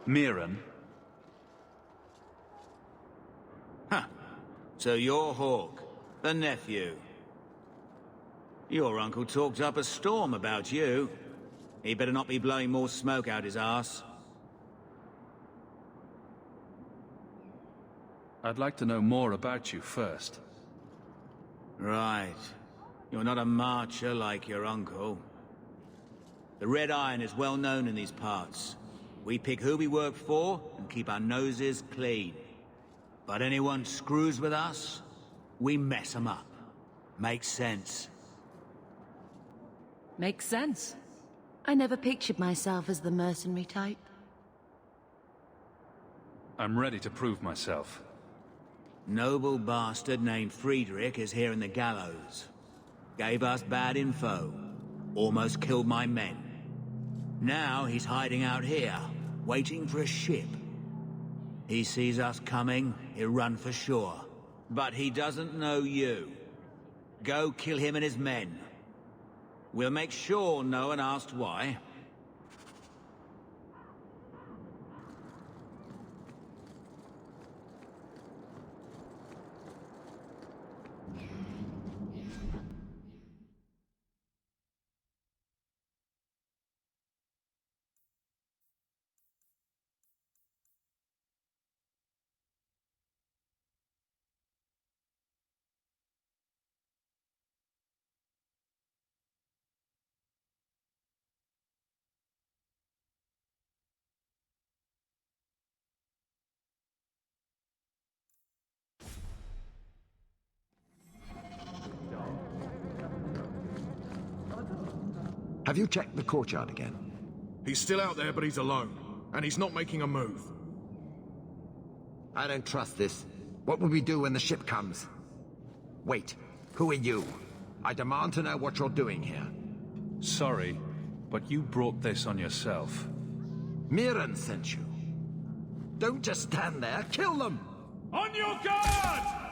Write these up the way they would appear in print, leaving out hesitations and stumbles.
Miran? Huh. So you're Hawke, the nephew. Your uncle talked up a storm about you. He better not be blowing more smoke out his arse. I'd like to know more about you first. Right. You're not a marcher like your uncle. The Red Iron is well known in these parts. We pick who we work for and keep our noses clean. But anyone screws with us, we mess them up. Makes sense. Makes sense. I never pictured myself as the mercenary type. I'm ready to prove myself. Noble bastard named Friedrich is here in the gallows. Gave us bad info. Almost killed my men. Now he's hiding out here, waiting for a ship. He sees us coming, he'll run for sure. But he doesn't know you. Go kill him and his men. We'll make sure no one asks why. Have you checked the courtyard again? He's still out there, but he's alone. And he's not making a move. I don't trust this. What will we do when the ship comes? Wait, who are you? I demand to know what you're doing here. Sorry, but you brought this on yourself. Miran sent you. Don't just stand there, kill them! On your guard!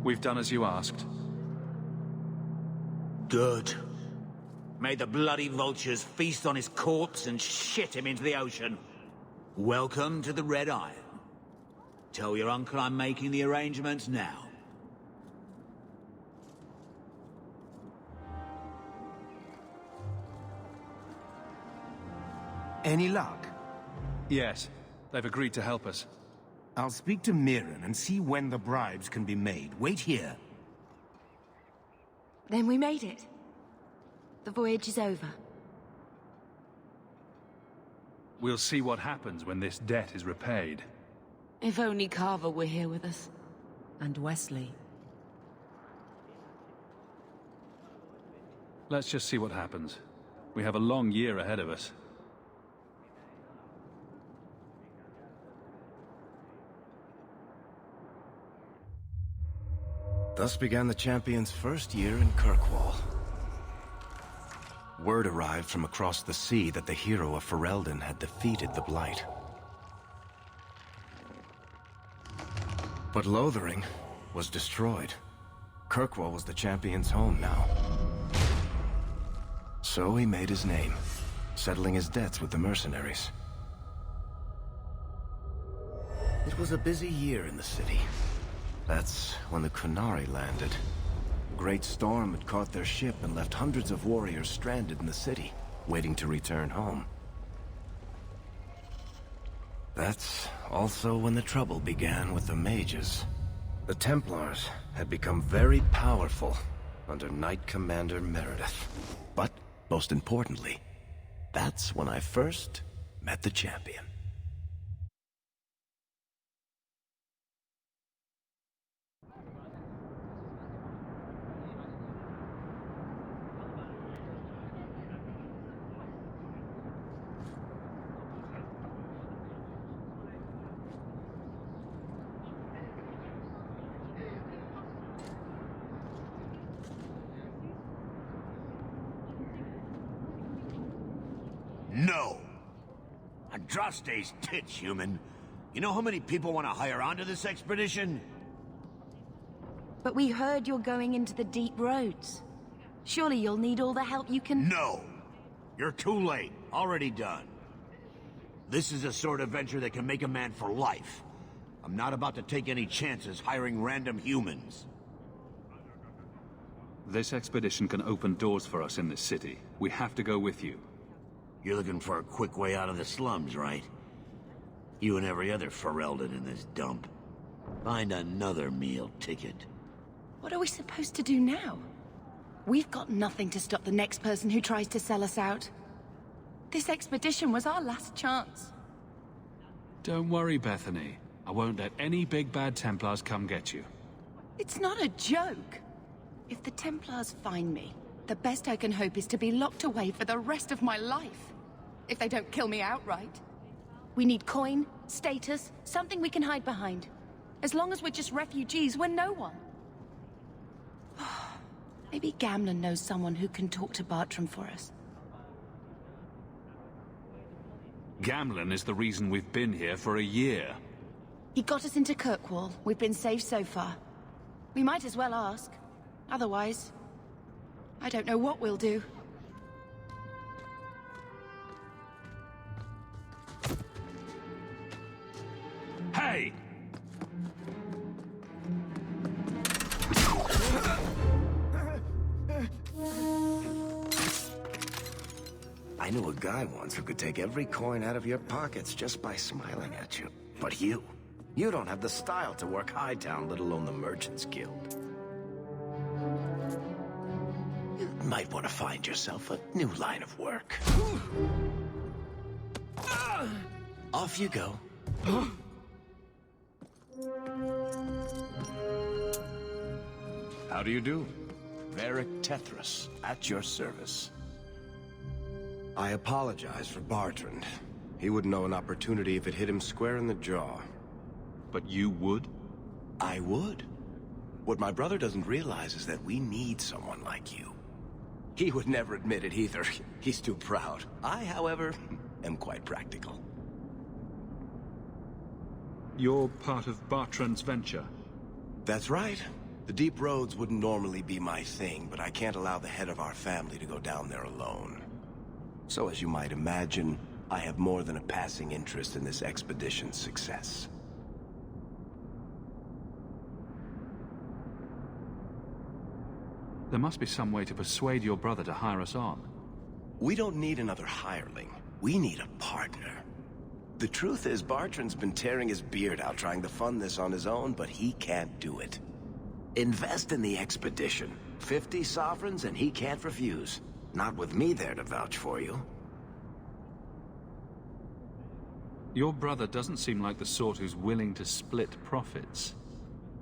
We've done as you asked. Good. May the bloody vultures feast on his corpse and shit him into the ocean. Welcome to the Red Iron. Tell your uncle I'm making the arrangements now. Any luck? Yes, they've agreed to help us. I'll speak to Mirren and see when the bribes can be made. Wait here. Then we made it. The voyage is over. We'll see what happens when this debt is repaid. If only Carver were here with us. And Wesley. Let's just see what happens. We have a long year ahead of us. Thus began the champion's first year in Kirkwall. Word arrived from across the sea that the hero of Ferelden had defeated the Blight. But Lothering was destroyed. Kirkwall was the champion's home now. So he made his name, settling his debts with the mercenaries. It was a busy year in the city. That's when the Qunari landed. A great storm had caught their ship and left hundreds of warriors stranded in the city, waiting to return home. That's also when the trouble began with the mages. The Templars had become very powerful under Knight Commander Meredith. But, most importantly, that's when I first met the champion. No! Andraste's tits, human. You know how many people want to hire onto this expedition? But we heard you're going into the deep roads. Surely you'll need all the help you can... No! You're too late. Already done. This is a sort of venture that can make a man for life. I'm not about to take any chances hiring random humans. This expedition can open doors for us in this city. We have to go with you. You're looking for a quick way out of the slums, right? You and every other Ferelden in this dump. Find another meal ticket. What are we supposed to do now? We've got nothing to stop the next person who tries to sell us out. This expedition was our last chance. Don't worry, Bethany. I won't let any big bad Templars come get you. It's not a joke. If the Templars find me, the best I can hope is to be locked away for the rest of my life. If they don't kill me outright. We need coin, status, something we can hide behind. As long as we're just refugees, we're no one. Maybe Gamlen knows someone who can talk to Bartram for us. Gamlen is the reason we've been here for a year. He got us into Kirkwall. We've been safe so far. We might as well ask. Otherwise, I don't know what we'll do. Hey! I knew a guy once who could take every coin out of your pockets just by smiling at you. But you don't have the style to work Hightown, let alone the Merchants Guild. You might want to find yourself a new line of work. Off you go. How do you do? Varric Tethras, at your service. I apologize for Bartrand. He wouldn't know an opportunity if it hit him square in the jaw. But you would? I would. What my brother doesn't realize is that we need someone like you. He would never admit it either. He's too proud. I, however, am quite practical. You're part of Bartrand's venture. That's right. The deep roads wouldn't normally be my thing, but I can't allow the head of our family to go down there alone. So as you might imagine, I have more than a passing interest in this expedition's success. There must be some way to persuade your brother to hire us on. We don't need another hireling. We need a partner. The truth is, Bartrand's been tearing his beard out trying to fund this on his own, but he can't do it. Invest in the expedition. 50 sovereigns and he can't refuse. Not with me there to vouch for you. Your brother doesn't seem like the sort who's willing to split profits.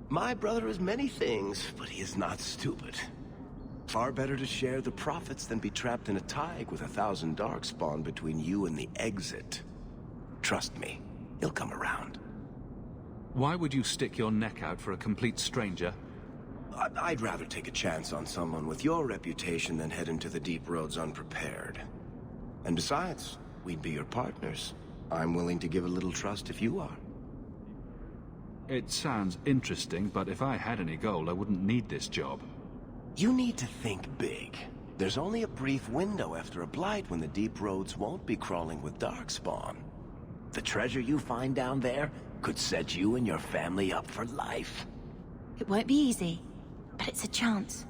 My brother is many things, but he is not stupid. Far better to share the profits than be trapped in a tide with 1,000 Darkspawn between you and the exit. Trust me, he'll come around. Why would you stick your neck out for a complete stranger? I'd rather take a chance on someone with your reputation than head into the deep roads unprepared. And besides, we'd be your partners. I'm willing to give a little trust if you are. It sounds interesting, but if I had any gold, I wouldn't need this job. You need to think big. There's only a brief window after a blight when the deep roads won't be crawling with Darkspawn. The treasure you find down there could set you and your family up for life. It won't be easy, but it's a chance.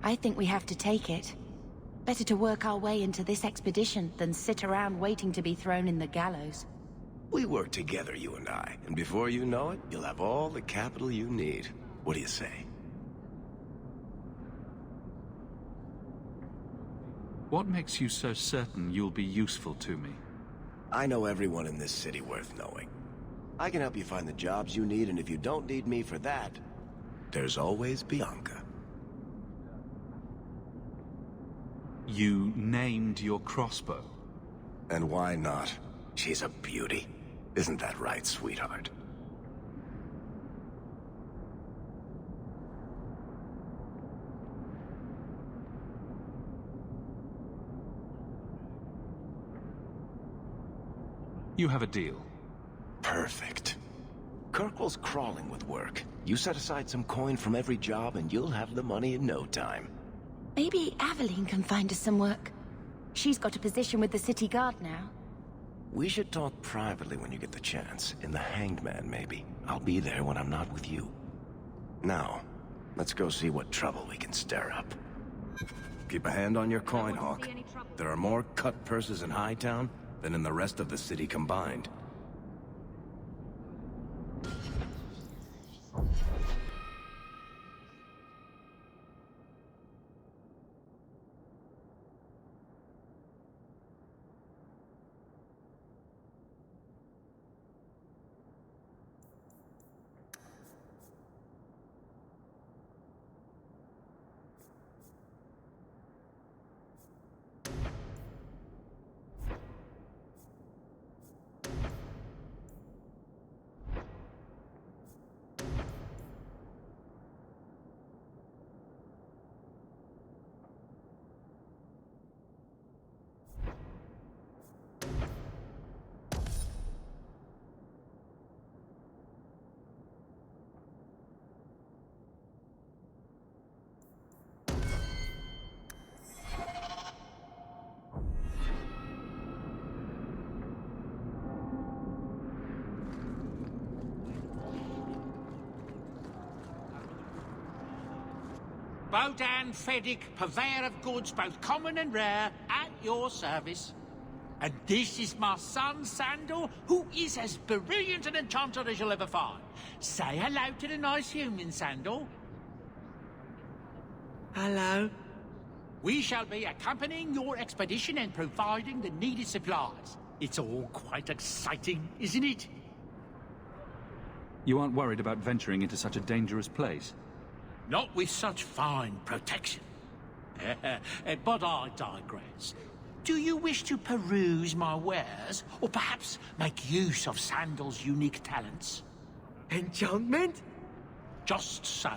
I think we have to take it. Better to work our way into this expedition than sit around waiting to be thrown in the gallows. We work together, you and I, and before you know it, you'll have all the capital you need. What do you say? What makes you so certain you'll be useful to me? I know everyone in this city worth knowing. I can help you find the jobs you need, and if you don't need me for that, there's always Bianca. You named your crossbow. And why not? She's a beauty. Isn't that right, sweetheart? You have a deal. Perfect. Kirkwall's crawling with work. You set aside some coin from every job and you'll have the money in no time. Maybe Aveline can find us some work. She's got a position with the city guard now. We should talk privately when you get the chance. In the Hanged Man, maybe. I'll be there when I'm not with you. Now, let's go see what trouble we can stir up. Keep a hand on your coin, Hawk. There are more cut purses in Hightown than in the rest of the city combined. Bodan Feddick, purveyor of goods both common and rare, at your service. And this is my son, Sandal, who is as brilliant an enchanter as you'll ever find. Say hello to the nice human, Sandal. Hello. We shall be accompanying your expedition and providing the needed supplies. It's all quite exciting, isn't it? You aren't worried about venturing into such a dangerous place? Not with such fine protection. But I digress. Do you wish to peruse my wares, or perhaps make use of Sandal's unique talents? Enchantment? Just so.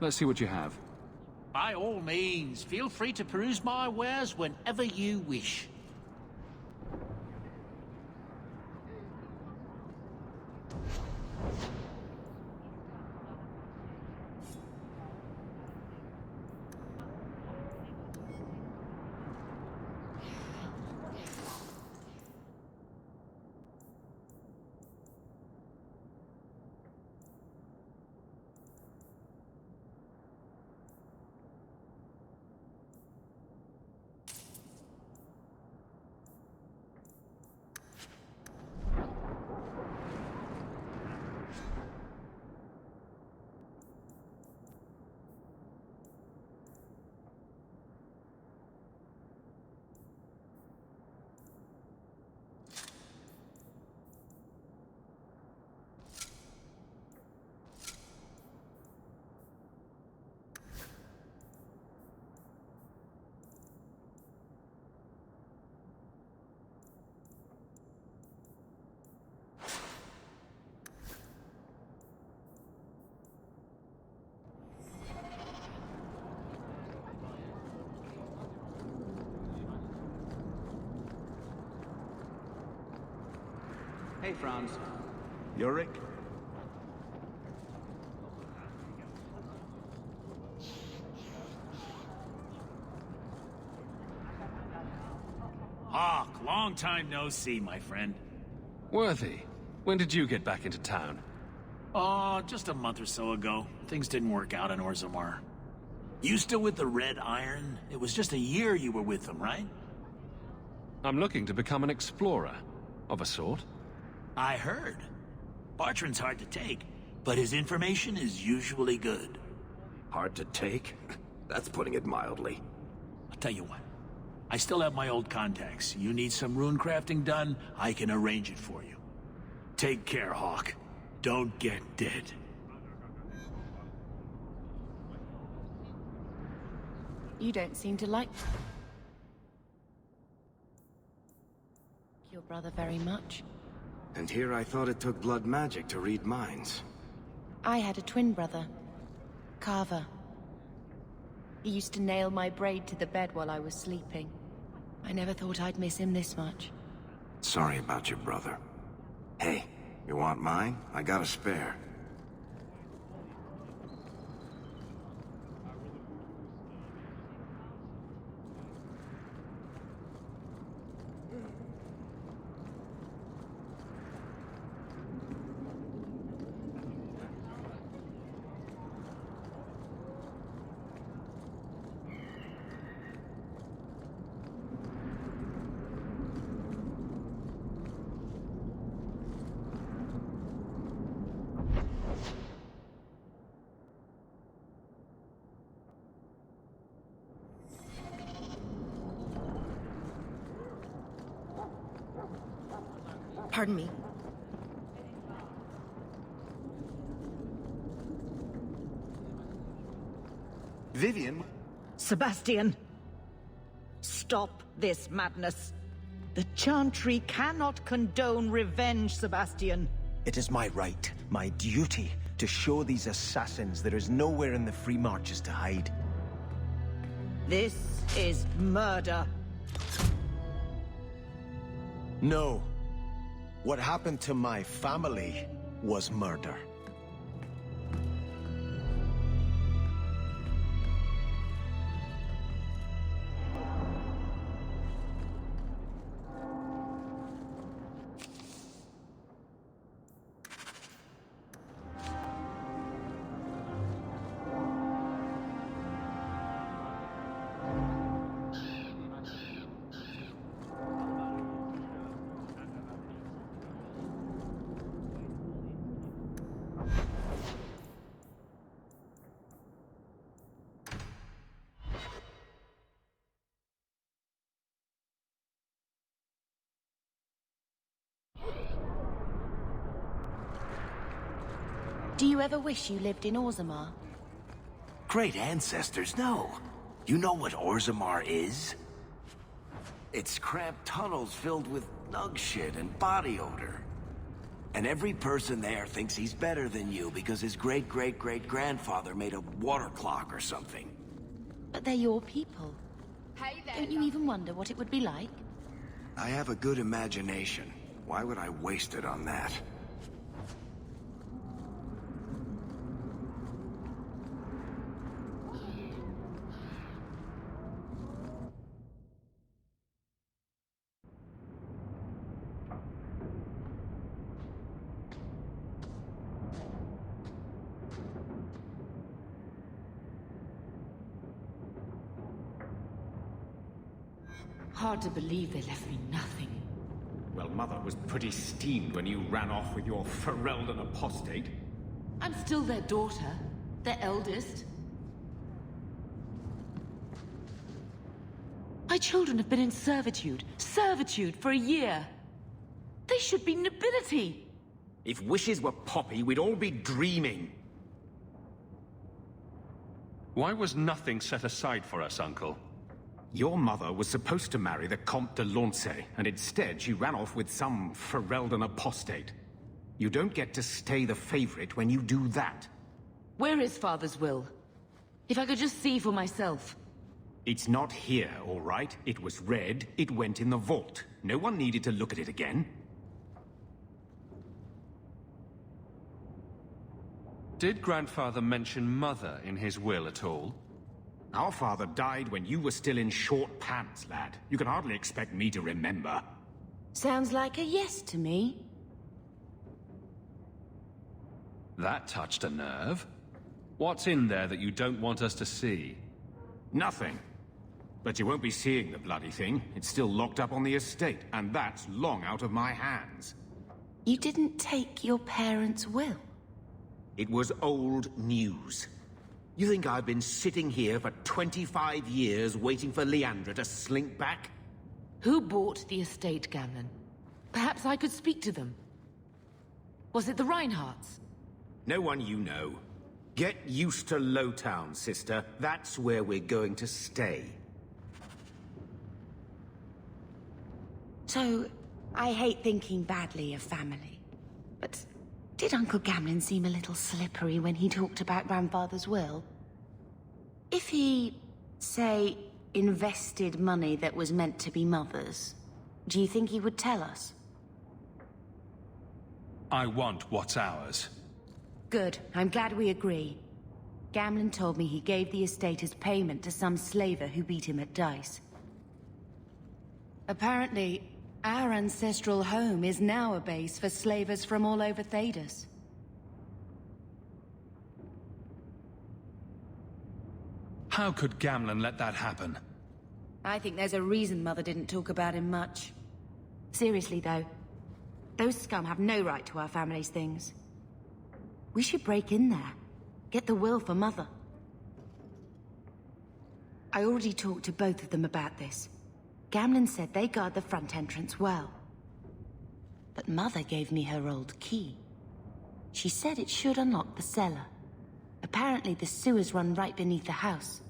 Let's see what you have. By all means, feel free to peruse my wares whenever you wish. Hey, Franz. Yorick? Hawk, long time no see, my friend. Worthy, when did you get back into town? Oh, just a month or so ago. Things didn't work out in Orzammar. You still with the Red Iron? It was just a year you were with them, right? I'm looking to become an explorer, of a sort. I heard. Bartrand's hard to take, but his information is usually good. Hard to take? That's putting it mildly. I'll tell you what. I still have my old contacts. You need some rune crafting done, I can arrange it for you. Take care, Hawk. Don't get dead. You don't seem to like your brother very much. And here I thought it took blood magic to read minds. I had a twin brother, Carver. He used to nail my braid to the bed while I was sleeping. I never thought I'd miss him this much. Sorry about your brother. Hey, you want mine? I got a spare. Pardon me. Vivian? Sebastian! Stop this madness. The Chantry cannot condone revenge, Sebastian. It is my right, my duty, to show these assassins there is nowhere in the Free Marches to hide. This is murder. No. What happened to my family was murder. Do you ever wish you lived in Orzammar? Great ancestors, no. You know what Orzammar is? It's cramped tunnels filled with nug shit and body odor. And every person there thinks he's better than you because his great-great-great-grandfather made a water clock or something. But they're your people. Hey there, Don't you even wonder what it would be like? I have a good imagination. Why would I waste it on that? Hard to believe they left me nothing. Well, Mother was pretty steamed when you ran off with your Ferelden apostate. I'm still their daughter, their eldest. My children have been in servitude for a year. They should be nobility. If wishes were poppy, we'd all be dreaming. Why was nothing set aside for us, Uncle? Your mother was supposed to marry the Comte de Launcey, and instead she ran off with some Ferelden apostate. You don't get to stay the favorite when you do that. Where is Father's will? If I could just see for myself. It's not here, all right? It was read, it went in the vault. No one needed to look at it again. Did Grandfather mention Mother in his will at all? Our father died when you were still in short pants, lad. You can hardly expect me to remember. Sounds like a yes to me. That touched a nerve. What's in there that you don't want us to see? Nothing. But you won't be seeing the bloody thing. It's still locked up on the estate, and that's long out of my hands. You didn't take your parents' will? It was old news. You think I've been sitting here for 25 years waiting for Leandra to slink back? Who bought the estate, Gamlen? Perhaps I could speak to them. Was it the Reinhardts? No one you know. Get used to Lowtown, sister. That's where we're going to stay. So, I hate thinking badly of family. But did Uncle Gamlen seem a little slippery when he talked about Grandfather's will? If he, say, invested money that was meant to be Mother's, do you think he would tell us? I want what's ours. Good. I'm glad we agree. Gamlen told me he gave the estate as payment to some slaver who beat him at dice. Apparently, our ancestral home is now a base for slavers from all over Thedas. How could Gamlen let that happen? I think there's a reason Mother didn't talk about him much. Seriously, though. Those scum have no right to our family's things. We should break in there. Get the will for Mother. I already talked to both of them about this. Gamlen said they guard the front entrance well. But Mother gave me her old key. She said it should unlock the cellar. Apparently the sewers run right beneath the house.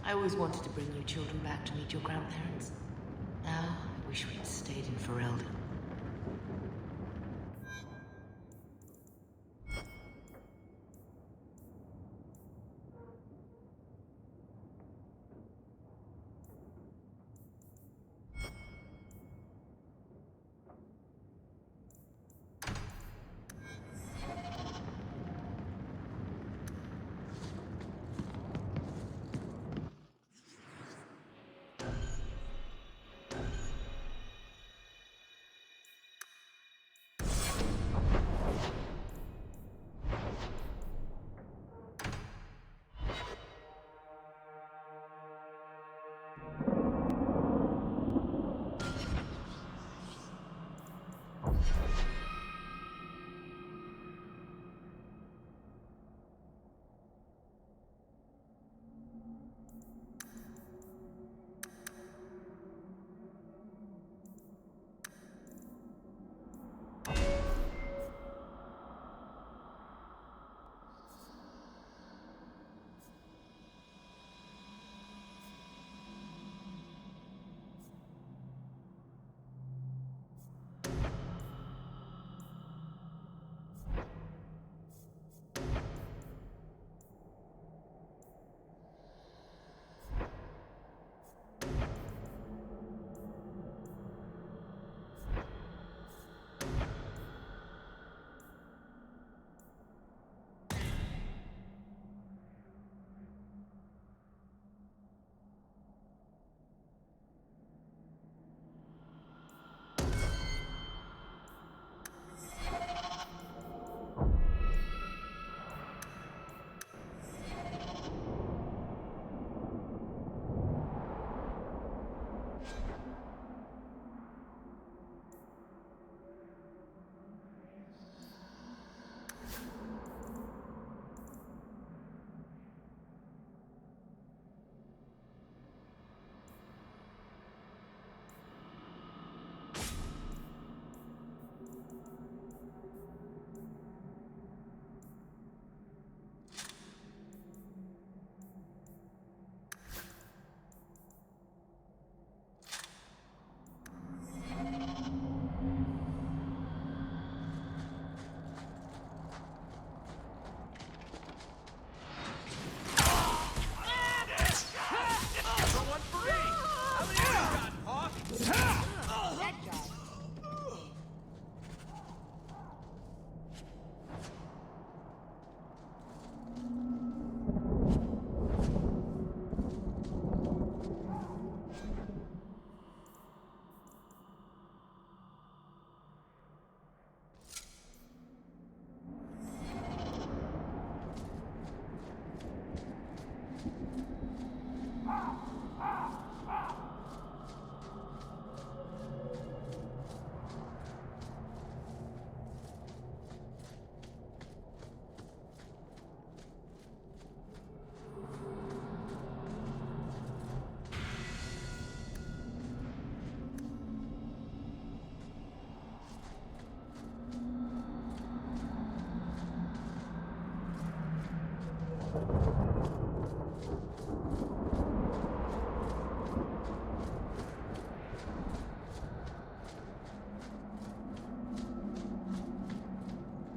I always wanted to bring you children back to meet your grandparents. Now, I wish we'd stayed in Ferelden.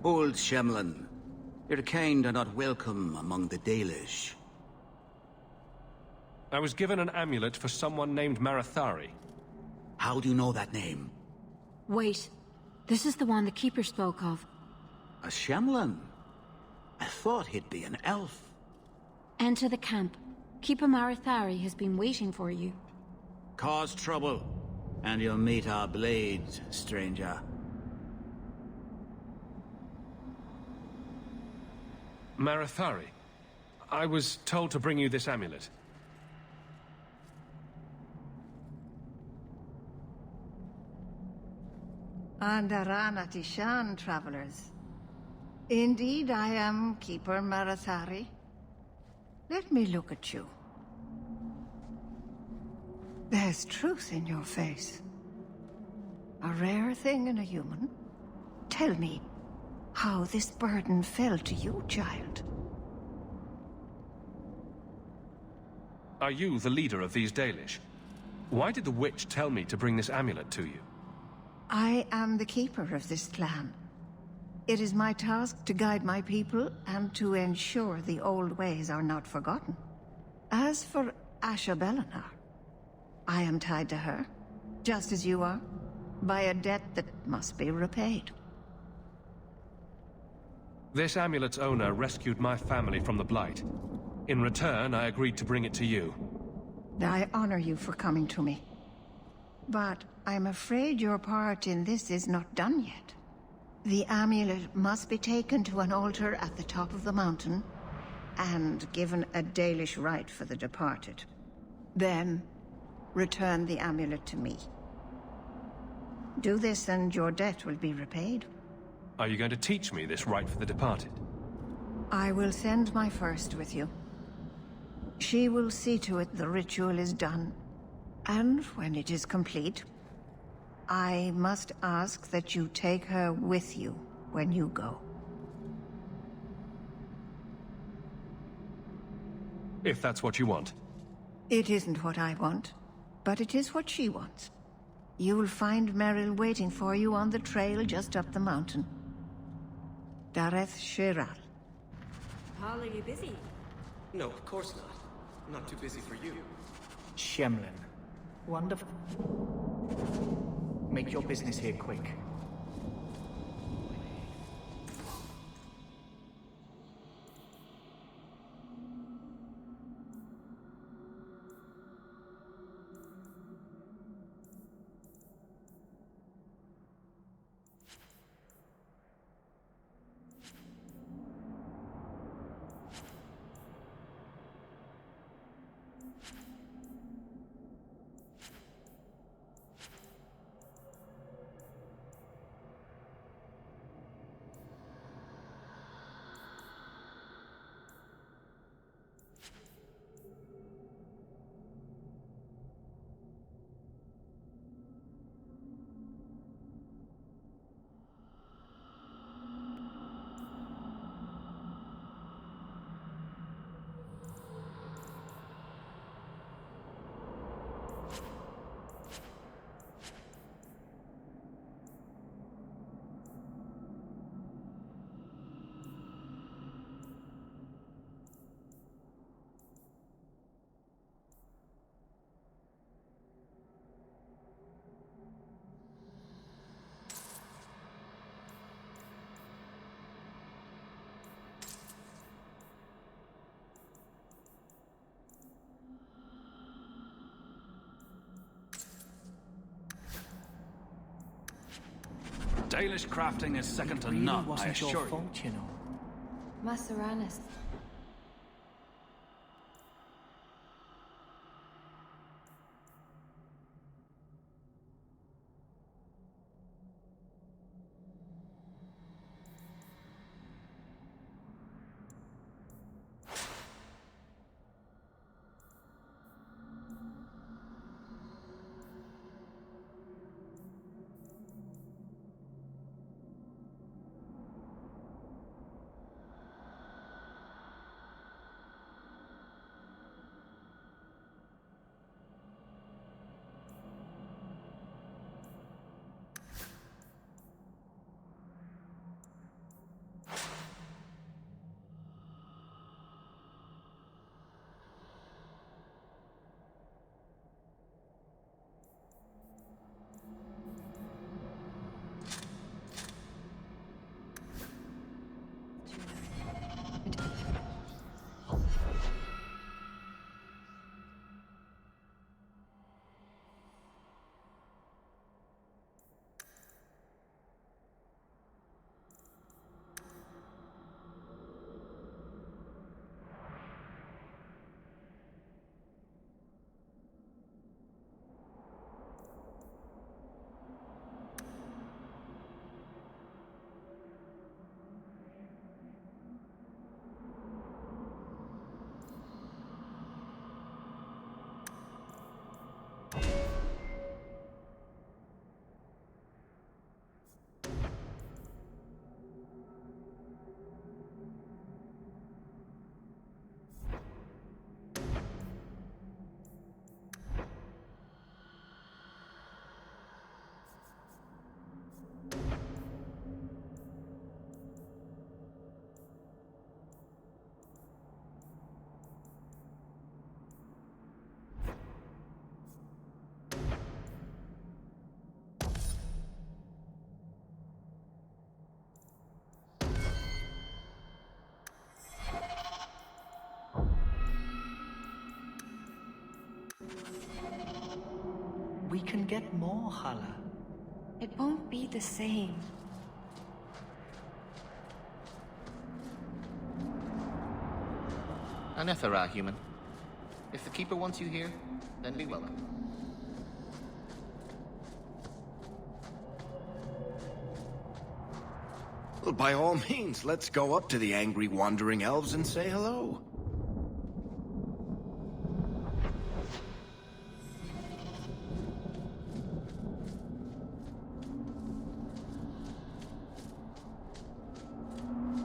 Old Shemlin, your kind are not welcome among the Dalish. I was given an amulet for someone named Marathari. How do you know that name? Wait. This is the one the Keeper spoke of. A Shemlin? I thought he'd be an elf. Enter the camp. Keeper Marathari has been waiting for you. Cause trouble, and you'll meet our blades, stranger. Marathari. I was told to bring you this amulet. Andarana Tishan, travelers. Indeed, I am Keeper Marathari. Let me look at you. There's truth in your face. A rare thing in a human. Tell me how this burden fell to you, child. Are you the leader of these Dalish? Why did the witch tell me to bring this amulet to you? I am the keeper of this clan. It is my task to guide my people and to ensure the old ways are not forgotten. As for Asha Belinar, I am tied to her, just as you are, by a debt that must be repaid. This amulet's owner rescued my family from the Blight. In return, I agreed to bring it to you. I honor you for coming to me. But I'm afraid your part in this is not done yet. The amulet must be taken to an altar at the top of the mountain and given a Dalish rite for the departed. Then, return the amulet to me. Do this and your debt will be repaid. Are you going to teach me this rite for the departed? I will send my first with you. She will see to it the ritual is done. And when it is complete, I must ask that you take her with you when you go. If that's what you want. It isn't what I want, but it is what she wants. You will find Merrill waiting for you on the trail just up the mountain. Dareth Shiral. Paul, are you busy? No, of course not. I'm not too busy for you. Shemlin. Wonderful. Make your business here quick. Dalish crafting is second to Really none, I wasn't your assure you. fault, you know. Masaranis. we can get more, Hala. It won't be the same. Anethera, human. If the Keeper wants you here, then be welcome. Well, by all means, let's go up to the angry wandering elves and say hello.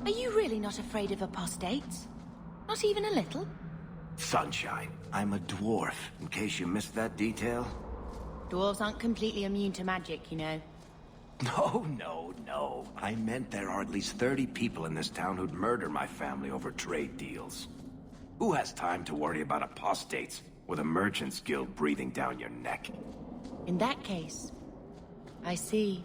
Are you really not afraid of apostates? Not even a little? Sunshine, I'm a dwarf, in case you missed that detail. Dwarves aren't completely immune to magic, you know. No. I meant there are at least 30 people in this town who'd murder my family over trade deals. Who has time to worry about apostates with a merchant's guild breathing down your neck? In that case, I see.